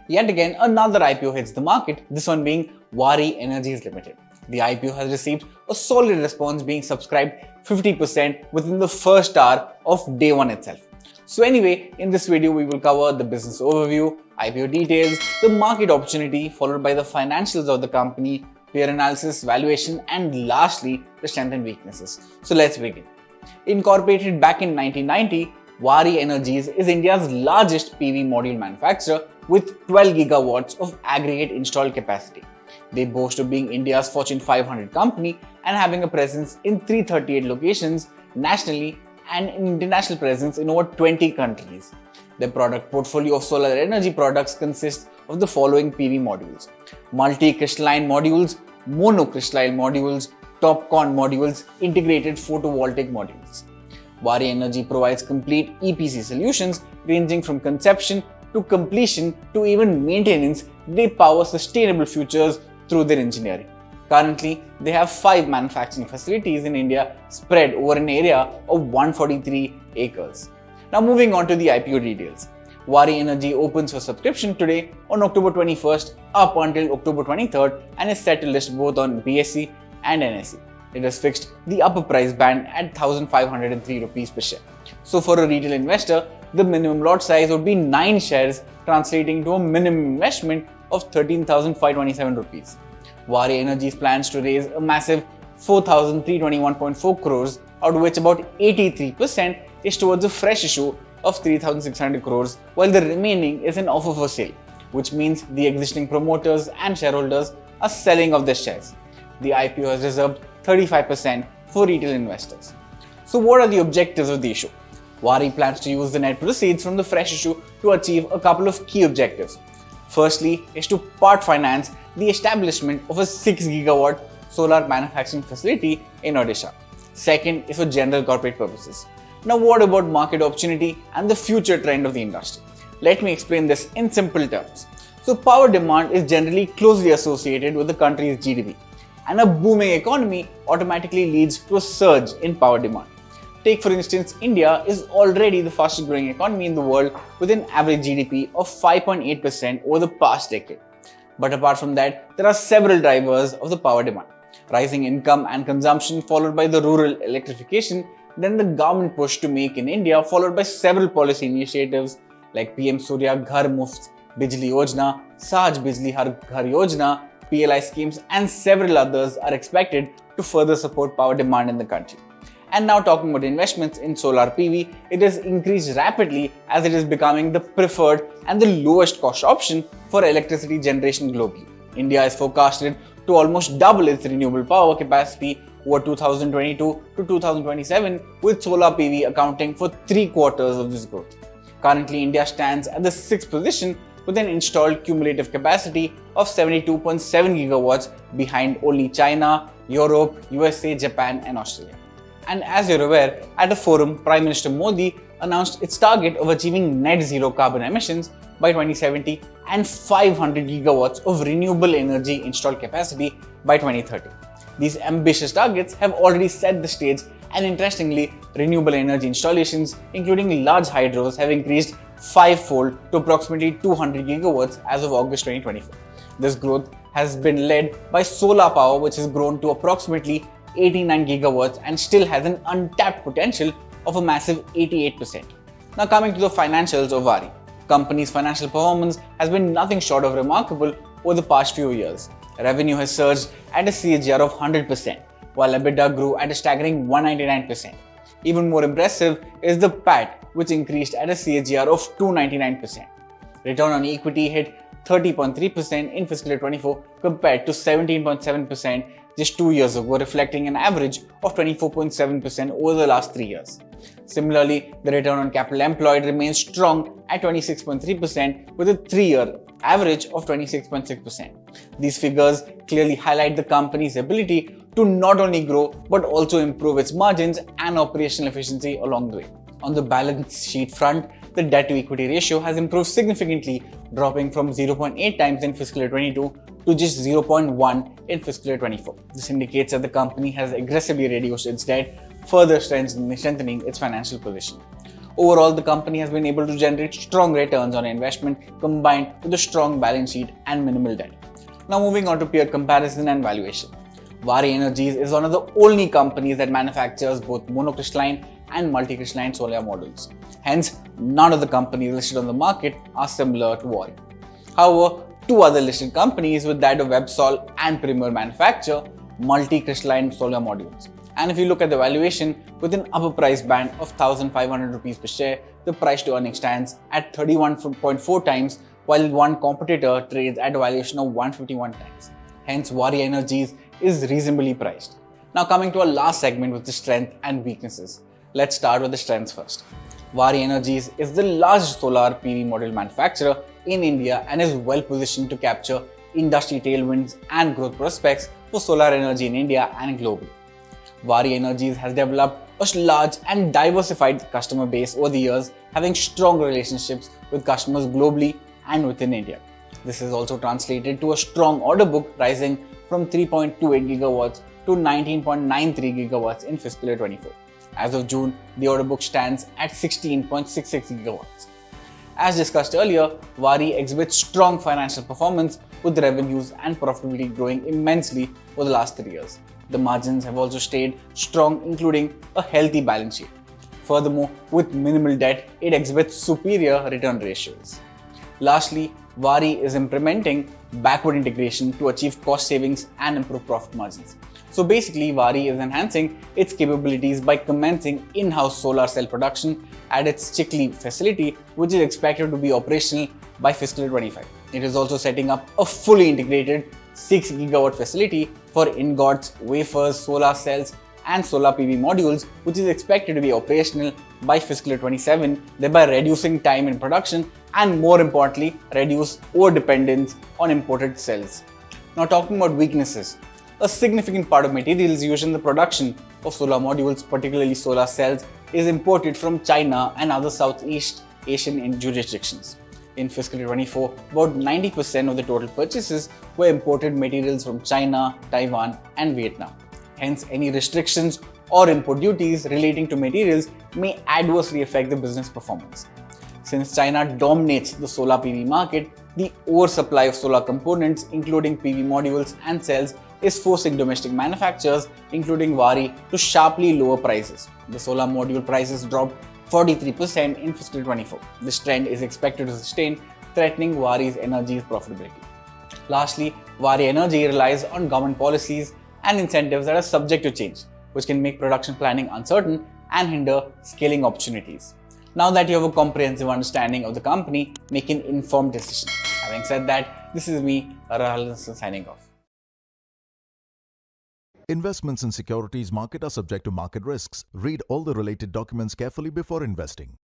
Yet again, another IPO hits the market, this one being Waaree Energies Limited. The IPO has received a solid response, being subscribed 50% within the first hour of day one itself. So anyway, in this video, we will cover the business overview, IPO details, the market opportunity, followed by the financials of the company, peer analysis, valuation, and lastly, the strengths and weaknesses. So let's begin. Incorporated back in 1990, Waaree Energies is India's largest PV module manufacturer with 12 gigawatts of aggregate installed capacity. They boast of being India's Fortune 500 company and having a presence in 338 locations nationally and an international presence in over 20 countries. Their product portfolio of solar energy products consists of the following PV modules: multi-crystalline modules, monocrystalline modules, TOPCon modules, integrated photovoltaic modules. Waaree Energy provides complete EPC solutions ranging from conception to completion to even maintenance. They power sustainable futures through their engineering. Currently, they have 5 manufacturing facilities in India spread over an area of 143 acres. Now moving on to the IPO details. Waaree Energy opens for subscription today on October 21st up until October 23rd and is set to list both on BSE and NSE. It has fixed the upper price band at 1,503 rupees per share. So for a retail investor, the minimum lot size would be 9 shares, translating to a minimum investment of 13,527 rupees. Waaree Energies plans to raise a massive 4,321.4 crores, out of which about 83% is towards a fresh issue of 3,600 crores, while the remaining is an offer for sale, which means the existing promoters and shareholders are selling off their shares. The IPO has reserved 35% for retail investors. So what are the objectives of the issue? Waaree plans to use the net proceeds from the fresh issue to achieve a couple of key objectives. Firstly is to part finance the establishment of a 6 gigawatt solar manufacturing facility in Odisha. Second is for general corporate purposes. Now what about market opportunity and the future trend of the industry? Let me explain this in simple terms. So power demand is generally closely associated with the country's GDP, and a booming economy automatically leads to a surge in power demand. Take for instance, India is already the fastest growing economy in the world with an average GDP of 5.8% over the past decade. But apart from that, there are several drivers of the power demand: rising income and consumption, followed by the rural electrification, then the government push to make in India, followed by several policy initiatives like PM Surya Ghar Muft Bijli Yojana, Sahaj Bijli Har Ghar Yojana, PLI schemes, and several others are expected to further support power demand in the country. And now talking about investments in solar PV, it has increased rapidly as it is becoming the preferred and the lowest cost option for electricity generation globally. India is forecasted to almost double its renewable power capacity over 2022 to 2027, with solar PV accounting for 3/4 of this growth. Currently, India stands at the 6th position with an installed cumulative capacity of 72.7 gigawatts, behind only China, Europe, USA, Japan, and Australia. And as you're aware, at a forum, Prime Minister Modi announced its target of achieving net zero carbon emissions by 2070 and 500 gigawatts of renewable energy installed capacity by 2030. These ambitious targets have already set the stage, and interestingly, renewable energy installations, including large hydros, have increased 5-fold to approximately 200 gigawatts as of August 2024. This growth has been led by solar power, which has grown to approximately 89 gigawatts and still has an untapped potential of a massive 88%. Now coming to the financials of Waaree. Company's financial performance has been nothing short of remarkable over the past few years. Revenue has surged at a CAGR of 100%, while EBITDA grew at a staggering 199%. Even more impressive is the PAT, which increased at a CAGR of 299%. Return on equity hit 30.3% in fiscal year 24 compared to 17.7% just 2 years ago, reflecting an average of 24.7% over the last 3 years. Similarly, the return on capital employed remains strong at 26.3% with a 3-year average of 26.6%. These figures clearly highlight the company's ability to not only grow but also improve its margins and operational efficiency along the way. On the balance sheet front, the debt to equity ratio has improved significantly, dropping from 0.8 times in fiscal year 22 to just 0.1 in fiscal year 24. This indicates that the company has aggressively reduced its debt, further strengthening its financial position. Overall, the company has been able to generate strong returns on investment combined with a strong balance sheet and minimal debt. Now moving on to peer comparison and valuation. Waaree Energies is one of the only companies that manufactures both monocrystalline and multicrystalline solar modules. Hence, none of the companies listed on the market are similar to Waaree. However, two other listed companies with that of Websol and Premier manufacture multicrystalline solar modules. And if you look at the valuation with an upper price band of 1,500 rupees per share, the price to earnings stands at 31.4 times, while one competitor trades at a valuation of 151 times. Hence, Waaree Energies is reasonably priced. Now coming to our last segment with the strength and weaknesses. Let's start with the strengths first. Waaree Energies is the largest solar PV module manufacturer in India and is well positioned to capture industry tailwinds and growth prospects for solar energy in India and globally. Waaree Energies has developed a large and diversified customer base over the years, having strong relationships with customers globally and within India. This is also translated to a strong order book rising from 3.28 gigawatts to 19.93 gigawatts in fiscal year 24. As of June, the order book stands at 16.66 gigawatts. As discussed earlier, Waaree exhibits strong financial performance with revenues and profitability growing immensely over the last 3 years. The margins have also stayed strong, including a healthy balance sheet. Furthermore, with minimal debt, it exhibits superior return ratios. Lastly, Waaree is implementing backward integration to achieve cost savings and improve profit margins. So basically, Waaree is enhancing its capabilities by commencing in-house solar cell production at its Chikli facility, which is expected to be operational by fiscal year 25. It is also setting up a fully integrated 6 gigawatt facility for ingots, wafers, solar cells, and solar PV modules, which is expected to be operational by fiscal year 27, thereby reducing time in production and, more importantly, reduce over-dependence on imported cells. Now talking about weaknesses. A significant part of materials used in the production of solar modules, particularly solar cells, is imported from China and other Southeast Asian jurisdictions. In fiscal year 24, about 90% of the total purchases were imported materials from China, Taiwan, and Vietnam. Hence, any restrictions or import duties relating to materials may adversely affect the business performance. Since China dominates the solar PV market, the oversupply of solar components, including PV modules and cells, is forcing domestic manufacturers, including Waaree, to sharply lower prices. The solar module prices dropped 43% in fiscal 24. This trend is expected to sustain, threatening Waaree Energies' profitability. Lastly, Waaree Energy relies on government policies and incentives that are subject to change, which can make production planning uncertain and hinder scaling opportunities. Now that you have a comprehensive understanding of the company, make an informed decision. Having said that, this is me, Rahul, signing off. Investments in securities market are subject to market risks. Read all the related documents carefully before investing.